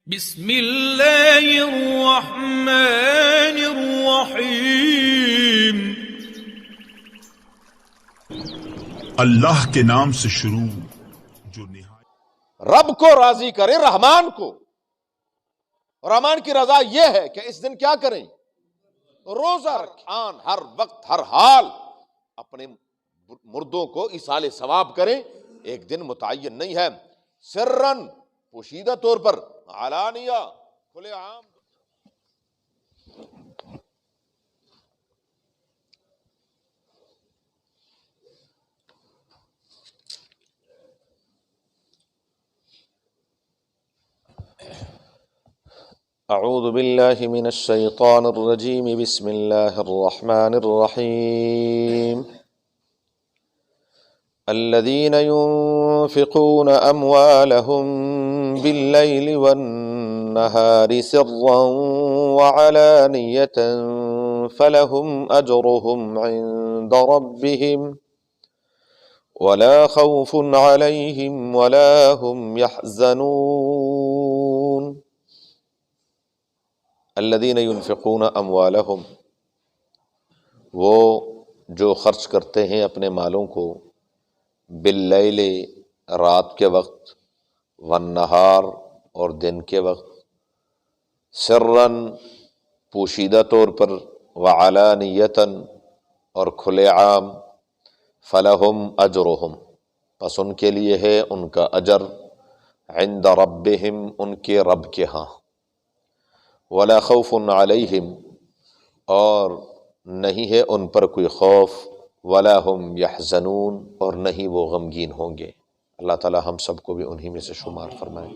بسم اللہ الرحمن الرحیم۔ اللہ کے نام سے شروع جو نہایت رب کو راضی کریں، رحمان کو۔ رحمان کی رضا یہ ہے کہ اس دن کیا کریں؟ روزہ رکھیں، ہر وقت ہر حال اپنے مردوں کو ایصال ثواب کریں۔ ایک دن متعین نہیں ہے، سرن پوشیدہ طور پر، علانیہ کھلے عام۔ اعوذ باللہ من الشیطان الرجیم، بسم اللہ الرحمن الرحیم۔ الذین ينفقون اموالهم باللیل والنہار سرا وعلانیة فلهم اجرهم عند ربهم ولا خوف علیہم ولا هم يحزنون۔ الذین ينفقون اموالهم، وہ جو خرچ کرتے ہیں اپنے مالوں کو، باللیل رات کے وقت، والنہار اور دن کے وقت، سرًا پوشیدہ طور پر، وعلانیۃً اور کھلے عام، فلہم اجرہم، پس ان کے لیے ہے ان کا اجر، عند ربہم، ان کے رب کے ہاں، ولا خوف علیہم، اور نہیں ہے ان پر کوئی خوف، ولا هم یحزنون، اور نہیں وہ غمگین ہوں گے۔ اللہ تعالی ہم سب کو بھی انہی میں سے شمار فرمائے۔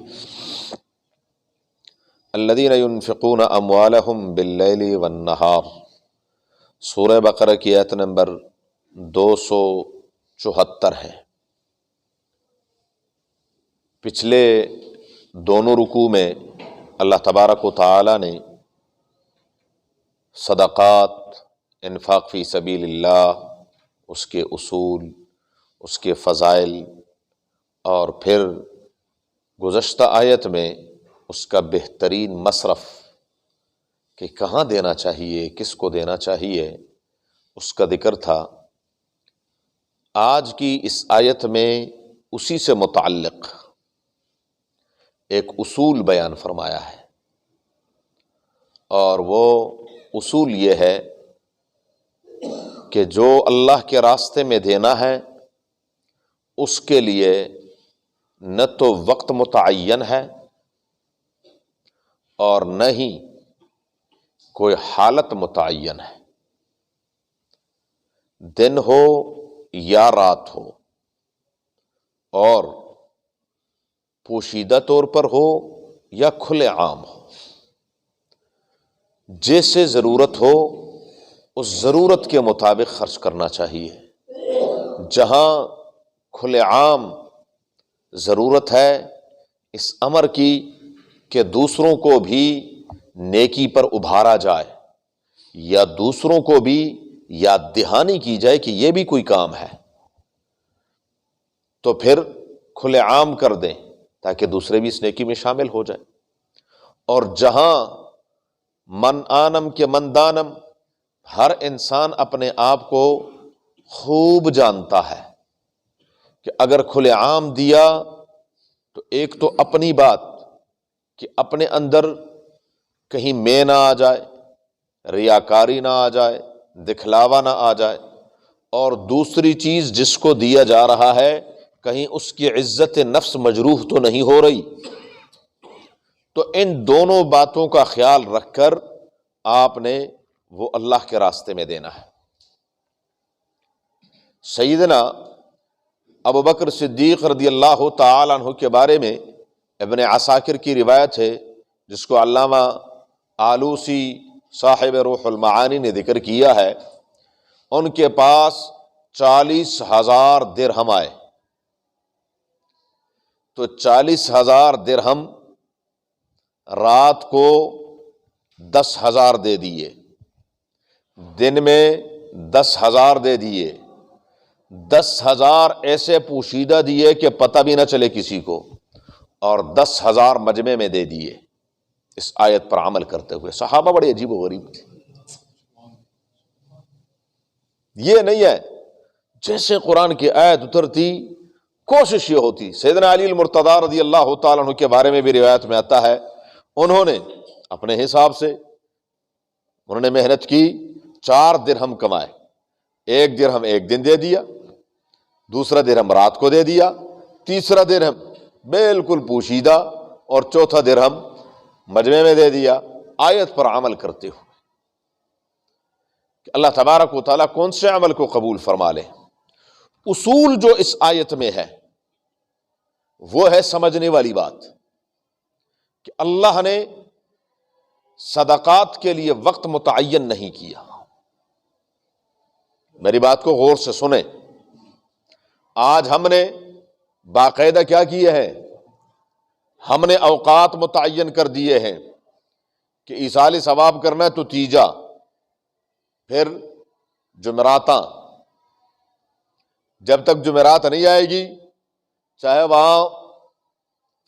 الذین ينفقون اموالهم باللیل والنہار، سورہ بقرہ کی آیت نمبر 274 ہے۔ پچھلے دونوں رکوع میں اللہ تبارک و تعالی نے صدقات، انفاق فی سبیل اللہ، اس کے اصول، اس کے فضائل، اور پھر گزشتہ آیت میں اس کا بہترین مصرف کہ کہاں دینا چاہیے، کس کو دینا چاہیے، اس کا ذکر تھا۔ آج کی اس آیت میں اسی سے متعلق ایک اصول بیان فرمایا ہے، اور وہ اصول یہ ہے کہ جو اللہ کے راستے میں دینا ہے اس کے لیے نہ تو وقت متعین ہے اور نہ ہی کوئی حالت متعین ہے، دن ہو یا رات ہو، اور پوشیدہ طور پر ہو یا کھلے عام ہو، جیسے ضرورت ہو اس ضرورت کے مطابق خرچ کرنا چاہیے۔ جہاں کھلے عام ضرورت ہے اس امر کی کہ دوسروں کو بھی نیکی پر ابھارا جائے، یا دوسروں کو بھی یاد دہانی کی جائے کہ یہ بھی کوئی کام ہے، تو پھر کھلے عام کر دیں تاکہ دوسرے بھی اس نیکی میں شامل ہو جائیں۔ اور جہاں من آنم کے من دانم، ہر انسان اپنے آپ کو خوب جانتا ہے کہ اگر کھلے عام دیا تو ایک تو اپنی بات کہ اپنے اندر کہیں میں نہ آ جائے، ریاکاری نہ آ جائے، دکھلاوا نہ آ جائے، اور دوسری چیز جس کو دیا جا رہا ہے کہیں اس کی عزت نفس مجروح تو نہیں ہو رہی۔ تو ان دونوں باتوں کا خیال رکھ کر آپ نے وہ اللہ کے راستے میں دینا ہے۔ سیدنا ابوبکر صدیق رضی اللہ تعالی عنہ کے بارے میں ابن عساکر کی روایت ہے، جس کو علامہ آلوسی صاحب روح المعانی نے ذکر کیا ہے۔ ان کے پاس 40,000 درہم آئے، تو 40,000 درہم رات کو 10,000 دے دیے، دن میں 10,000 دے دیے، 10,000 ایسے پوشیدہ دیے کہ پتہ بھی نہ چلے کسی کو، اور 10,000 مجمع میں دے دیے۔ اس آیت پر عمل کرتے ہوئے۔ صحابہ بڑے عجیب و غریب تھے، یہ نہیں ہے جیسے قرآن کی آیت اترتی کوشش یہ ہوتی۔ سیدنا علی المرتضیٰ رضی اللہ تعالیٰ عنہ کے بارے میں بھی روایت میں آتا ہے، انہوں نے اپنے حساب سے انہوں نے محنت کی، 4 درہم کمائے، 1 درہم ایک دن دے دیا، دوسرا درہم رات کو دے دیا، تیسرا درہم بالکل پوشیدہ، اور چوتھا درہم مجمع میں دے دیا، آیت پر عمل کرتے ہوئے کہ اللہ تبارک و تعالیٰ کون سے عمل کو قبول فرما لے۔ اصول جو اس آیت میں ہے وہ ہے سمجھنے والی بات کہ اللہ نے صدقات کے لیے وقت متعین نہیں کیا۔ میری بات کو غور سے سنیں، آج ہم نے باقاعدہ کیا کیے ہیں، ہم نے اوقات متعین کر دیے ہیں کہ ایصال ثواب کرنا ہے تو تیجا، پھر جمعراتاں، جب تک جمعرات نہیں آئے گی چاہے وہاں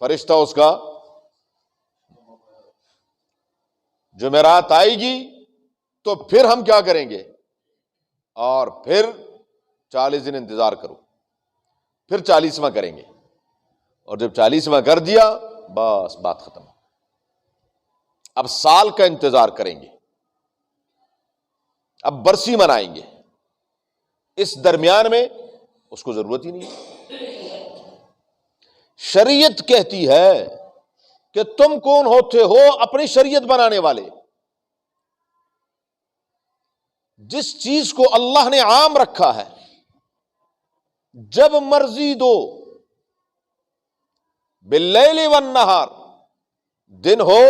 فرشتہ اس کا، جمعرات آئے گی تو پھر ہم کیا کریں گے، اور پھر 40 دن انتظار کرو، پھر 40واں کریں گے، اور جب 40واں کر دیا بس بات ختم۔ اب سال کا انتظار کریں گے، اب برسی منائیں گے، اس درمیان میں اس کو ضرورت ہی نہیں۔ شریعت کہتی ہے کہ تم کون ہوتے ہو اپنی شریعت بنانے والے؟ جس چیز کو اللہ نے عام رکھا ہے جب مرضی دو، باللیل والنہار، دن ہو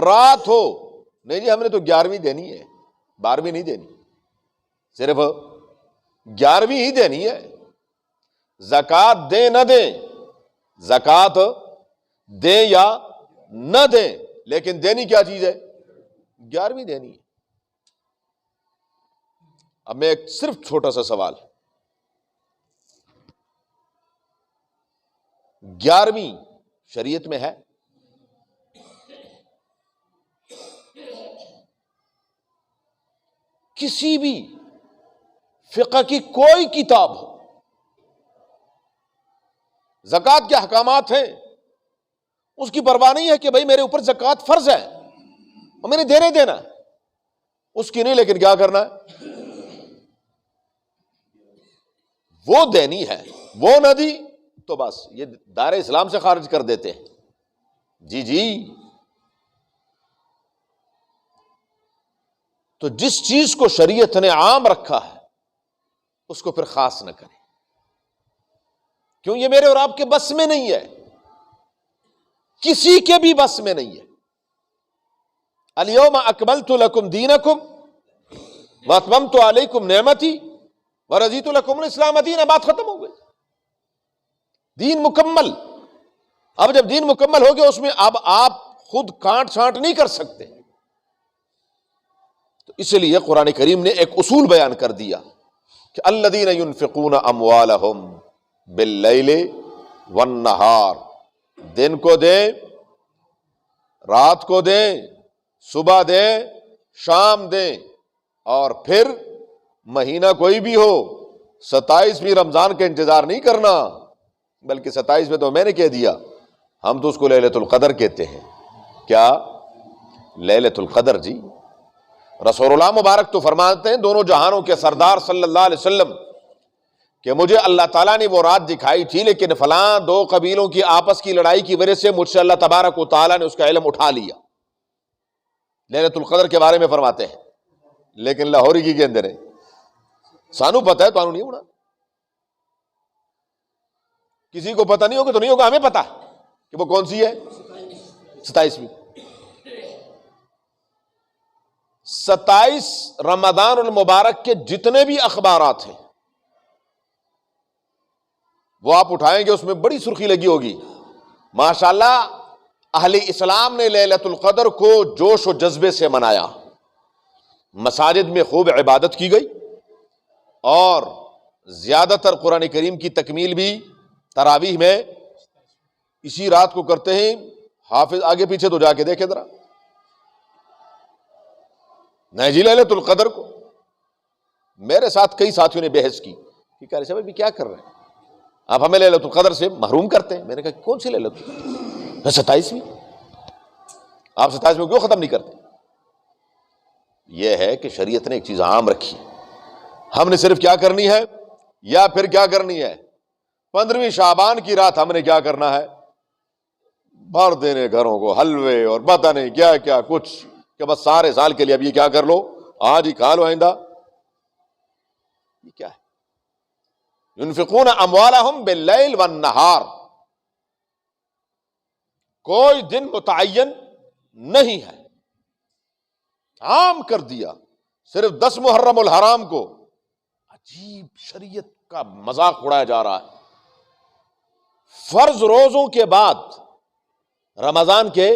رات ہو، نہیں جی ہم نے تو 11ویں دینی ہے، 12ویں نہیں دینی، صرف 11ویں ہی دینی ہے۔ زکوٰۃ دیں نہ دیں، زکوٰۃ دیں یا نہ دیں، لیکن دینی کیا چیز ہے، 11ویں دینی ہے۔ اب میں ایک صرف چھوٹا سا سوال، 11ویں شریعت میں ہے؟ کسی بھی فقہ کی کوئی کتاب ہو، زکوٰۃ کے احکامات ہیں، اس کی پرواہ نہیں ہے کہ بھائی میرے اوپر زکوٰۃ فرض ہے اور میں نے دینے دینا ہے، اس کی نہیں، لیکن کیا کرنا ہے، وہ دینی ہے، وہ نہ دی تو بس یہ دائرہ اسلام سے خارج کر دیتے ہیں۔ جی جی، تو جس چیز کو شریعت نے عام رکھا ہے اس کو پھر خاص نہ کریں، کیوں؟ یہ میرے اور آپ کے بس میں نہیں ہے، کسی کے بھی بس میں نہیں ہے۔ الیوم اکملت لکم دینکم واتممت علیکم نعمتی ورضیت لکم الاسلام دینا، بات ختم ہو گئی، دین مکمل۔ اب جب دین مکمل ہو گیا اس میں اب آپ خود کانٹ چھانٹ نہیں کر سکتے، تو اس لیے قرآن کریم نے ایک اصول بیان کر دیا کہ الذین ينفقون اموالہم باللیل والنہار، دن کو دیں، رات کو دیں، صبح دیں، شام دیں، اور پھر مہینہ کوئی بھی ہو 27ویں رمضان کا انتظار نہیں کرنا، بلکہ 27 میں تو میں نے کہہ دیا، ہم تو اس کو لیلۃ القدر کہتے ہیں۔ کیا لیلۃ القدر؟ جی رسول اللہ مبارک تو فرماتے ہیں دونوں جہانوں کے سردار صلی اللہ علیہ وسلم کہ مجھے اللہ تعالیٰ نے وہ رات دکھائی تھی، لیکن فلاں 2 قبیلوں کی آپس کی لڑائی کی وجہ سے مجھ سے اللہ تبارک و تعالیٰ نے اس کا علم اٹھا لیا۔ لیلۃ القدر کے بارے میں فرماتے ہیں، لیکن لاہوری کی کے اندر ہے، سانو پتہ ہے، تو نہیں ہونا، کسی کو پتہ نہیں ہوگا تو نہیں ہوگا، ہمیں پتہ کہ وہ کون سی ہے، 27ویں۔ 27 رمضان المبارک کے جتنے بھی اخبارات ہیں وہ آپ اٹھائیں گے، اس میں بڑی سرخی لگی ہوگی، ماشاءاللہ اہل اسلام نے لیلۃ القدر کو جوش و جذبے سے منایا، مساجد میں خوب عبادت کی گئی، اور زیادہ تر قرآن کریم کی تکمیل بھی تراویح میں اسی رات کو کرتے ہیں، حافظ آگے پیچھے تو جا کے دیکھے ذرا، نہیں جی لیلۃ القدر کو میرے ساتھ کئی ساتھیوں نے بحث کی کہ کہہ رہے صاحب ابھی کیا کر رہے ہیں آپ، ہمیں لیلۃ القدر سے محروم کرتے ہیں۔ میں نے کہا کون سی لیلۃ القدر؟ 27ویں، آپ 27ویں کیوں ختم نہیں کرتے؟ یہ ہے کہ شریعت نے ایک چیز عام رکھی، ہم نے صرف کیا کرنی ہے، یا پھر کیا کرنی ہے 15ویں شعبان کی رات ہم نے کیا کرنا ہے، بھر دینے گھروں کو حلوے اور پتہ نہیں کیا کیا کچھ، کہ بس سارے سال کے لیے اب یہ کیا کر لو، آج ہی کھا لو، آئندہ یہ کیا ہے؟ ينفقون اموالهم باللیل والنہار، کوئی دن متعین نہیں ہے، عام کر دیا، صرف 10 محرم الحرام کو عجیب شریعت کا مذاق اڑایا جا رہا ہے۔ فرض روزوں کے بعد، رمضان کے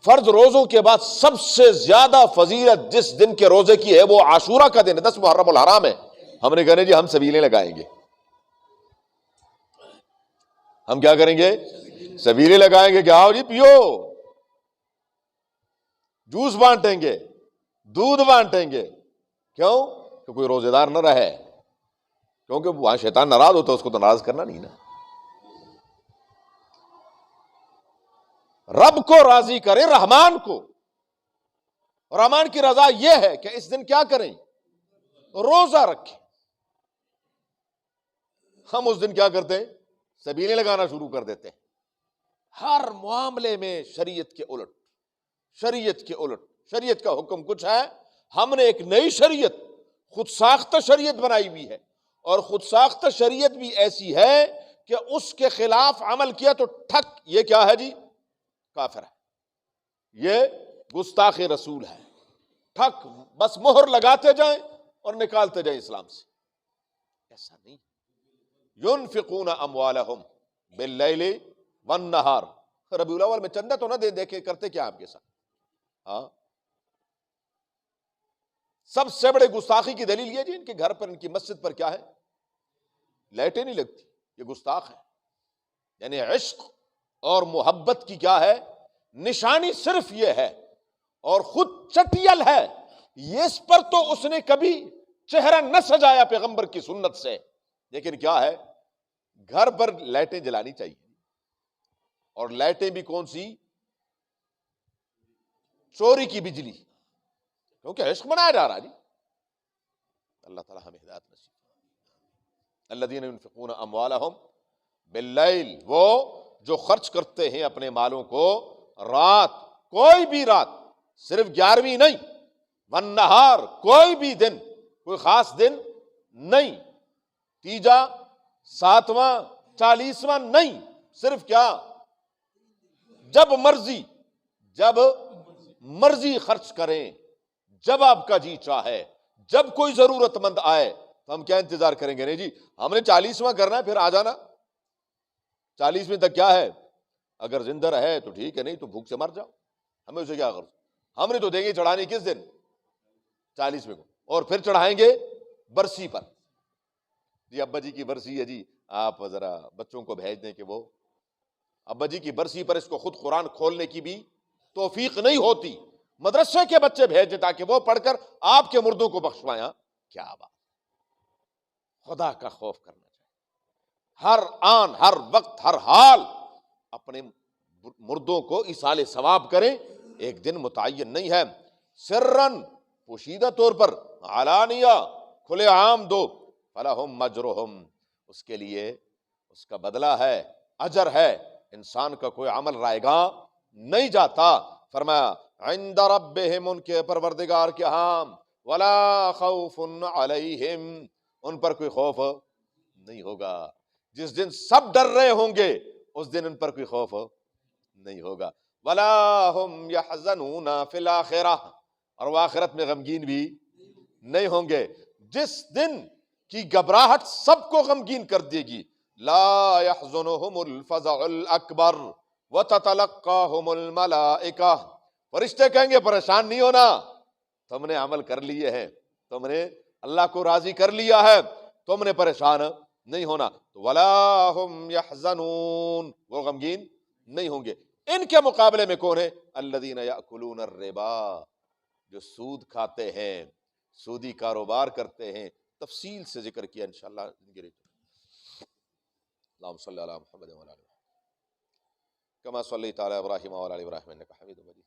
فرض روزوں کے بعد سب سے زیادہ فضیلت جس دن کے روزے کی ہے وہ عاشورہ کا دن ہے، 10 محرم الحرام ہے۔ ہم نے کہا جی ہم سبیلیں لگائیں گے، ہم کیا کریں گے، سبیلیں لگائیں گے کہ آؤ جی پیو، جوس بانٹیں گے، دودھ بانٹیں گے، کیوں کہ کوئی روزے دار نہ رہے، کیونکہ وہاں شیطان ناراض ہوتا ہے، اس کو تو ناراض کرنا نہیں نا۔ رب کو راضی کرے، رحمان کو، رحمان کی رضا یہ ہے کہ اس دن کیا کریں، روزہ رکھیں۔ ہم اس دن کیا کرتے ہیں، سبیلیں لگانا شروع کر دیتے ہیں، ہر معاملے میں شریعت کے الٹ، شریعت کے الٹ۔ شریعت کا حکم کچھ ہے، ہم نے ایک نئی شریعت، خود ساختہ شریعت بنائی ہوئی ہے، اور خود ساختہ شریعت بھی ایسی ہے کہ اس کے خلاف عمل کیا تو ٹھک، یہ کیا ہے جی، کافر ہے، یہ گستاخ رسول ہے، ٹھک، بس مہر لگاتے جائیں اور نکالتے جائیں اسلام سے۔ ایسا نہیں، ينفقون اموالهم باللیل والنہار۔ ربیع الاول میں چندہ تو نہ دے دیکھے کرتے کیا آپ کے ساتھ؟ ہاں، سب سے بڑے گستاخی کی دلیل یہ جی ان کے گھر پر، ان کی مسجد پر کیا ہے، لائٹیں نہیں لگتی، یہ گستاخ ہے۔ یعنی عشق اور محبت کی کیا ہے نشانی، صرف یہ ہے، اور خود چٹیل ہے، اس پر تو اس نے کبھی چہرہ نہ سجایا پیغمبر کی سنت سے، لیکن کیا ہے، گھر پر لائٹیں جلانی چاہیے، اور لائٹیں بھی کون سی، چوری کی بجلی، کیونکہ عشق بنایا جا رہا ہے جی۔ اللہ تعالی ہمیں ہدایت نصیب۔ الذین ينفقون اموالهم باللیل، وہ جو خرچ کرتے ہیں اپنے مالوں کو رات، کوئی بھی رات، صرف 11ویں نہیں، والنہار، کوئی بھی دن، کوئی خاص دن نہیں، تیجا، 7واں، 40واں نہیں، صرف کیا، جب مرضی خرچ کریں، جب آپ کا جی چاہے، جب کوئی ضرورت مند آئے تو ہم کیا انتظار کریں گے، نہیں جی ہم نے 40واں کرنا ہے پھر آ جانا، 40ویں تک کیا ہے، اگر زندہ رہے تو ٹھیک ہے، نہیں تو بھوک سے مر جاؤ، ہمیں اسے کیا غرض، ہم نے تو دیں گے چڑھانے کس دن، 40ویں کو، اور پھر چڑھائیں گے برسی پر، جی ابا جی کی برسی ہے جی، آپ ذرا بچوں کو بھیج دیں کہ وہ، ابا جی کی برسی پر اس کو خود قرآن کھولنے کی بھی توفیق نہیں ہوتی، مدرسے کے بچے بھیج دیں تاکہ وہ پڑھ کر آپ کے مردوں کو بخشوائیں۔ کیا بات، خدا کا خوف کرنا چاہیے، ہر آن، ہر وقت، ہر حال اپنے مردوں کو ایصال ثواب کریں، ایک دن متعین نہیں ہے، سرن، پوشیدہ طور پر، علانیہ، کھلے عام دو، فلہم اجرہم، اس کے لیے اس کا بدلہ ہے، اجر ہے، انسان کا کوئی عمل رائے گاں نہیں جاتا۔ فرمایا عند ربہم، ان کے پروردگار کے ہاں، ولا خوف علیہم، ان پر کوئی خوف نہیں ہوگا، جس دن سب ڈر رہے ہوں گے اس دن ان پر کوئی خوف نہیں ہوگا، ولا ہم یحزنون فی الآخرہ، اور وہ آخرت میں غمگین بھی نہیں ہوں گے، جس دن کی گھبراہٹ سب کو غمگین کر دے گی، لا يحزنهم الفزع الاکبر وتتلقاهم الملائکہ، فرشتے کہیں گے پریشان نہیں ہونا، تم نے عمل کر لیے ہیں، تم نے اللہ کو راضی کر لیا ہے، تم نے پریشان نہیں ہونا، ولا هم يحزنون، وہ غمگین نہیں ہوں گے۔ ان کے مقابلے میں کون ہے؟ الذین یأکلون الربا، جو سود کھاتے ہیں، سودی کاروبار کرتے ہیں. تفصیل سے ذکر کیا انشاءاللہ. اللہم صلی علی محمد وعلی آل محمد کما صلیت علی ابراہیم وعلی آل ابراہیم انک حمید مجید.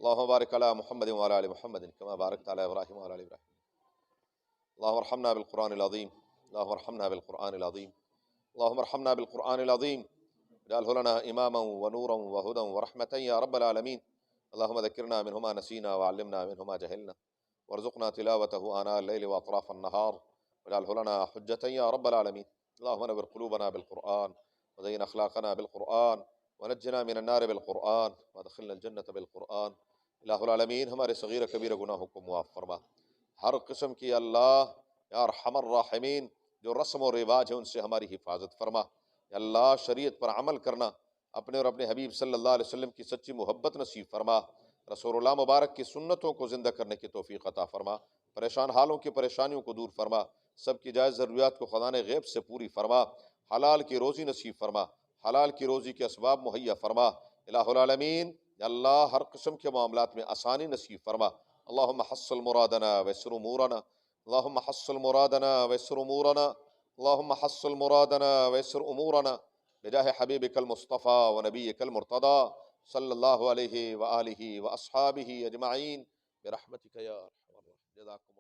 اللہم بارک علی محمد وعلی آل محمد کما بارکت علی ابراہیم وعلی آل ابراہیم. اللہم ارحمنا بالقرآن العظیم، اللہم ارحمنا بالقرآن العظیم، اللہم ارحمنا بالقرآن العظیم اجعلہ لنا اماما ونورا وہدا ورحمتا یا رب العالمین. اللہم ذکرنا منہما نسینا وعلمنا منہما جہلنا وارزقنا تلاوتہ آناء اللیل واطراف النہار واجعلہ لنا حجتا یا رب العالمین. اللہم نور قلوبنا بالقرآن وزین اخلاقنا بالقرآن ونجنا من النار بالقرآن وادخلنا الجنة بالقرآن. الہ العالمین ہمارے صغیر کبیر گناہوں کو معاف فرما. ہر قسم کی اللہ یا ارحم الراحمین جو رسم و رواج ہیں ان سے ہماری حفاظت فرما. یا اللہ شریعت پر عمل کرنا، اپنے اور اپنے حبیب صلی اللہ علیہ وسلم کی سچی محبت نصیب فرما. رسول اللہ مبارک کی سنتوں کو زندہ کرنے کی توفیق عطا فرما. پریشان حالوں کی پریشانیوں کو دور فرما. سب کی جائز ضروریات کو خزانۂ غیب سے پوری فرما. حلال کی روزی نصیب فرما. حلال کی روزی کے اسباب مہیا فرما. الہ العالمین یا اللہ ہر قسم کے معاملات میں آسانی نصیب فرما. اللہم حصل مرادنا ویسر امورنا، اللہم حصل مرادنا ویسر امورنا، اللہم حصل مرادنا ویسر امورنا بجاہ حبیبک المصطفیٰ ونبیک المرتضی صلی اللہ علیہ وآلہ واصحابہ اجمعین برحمتک یا ارحم الراحمین. جزاکم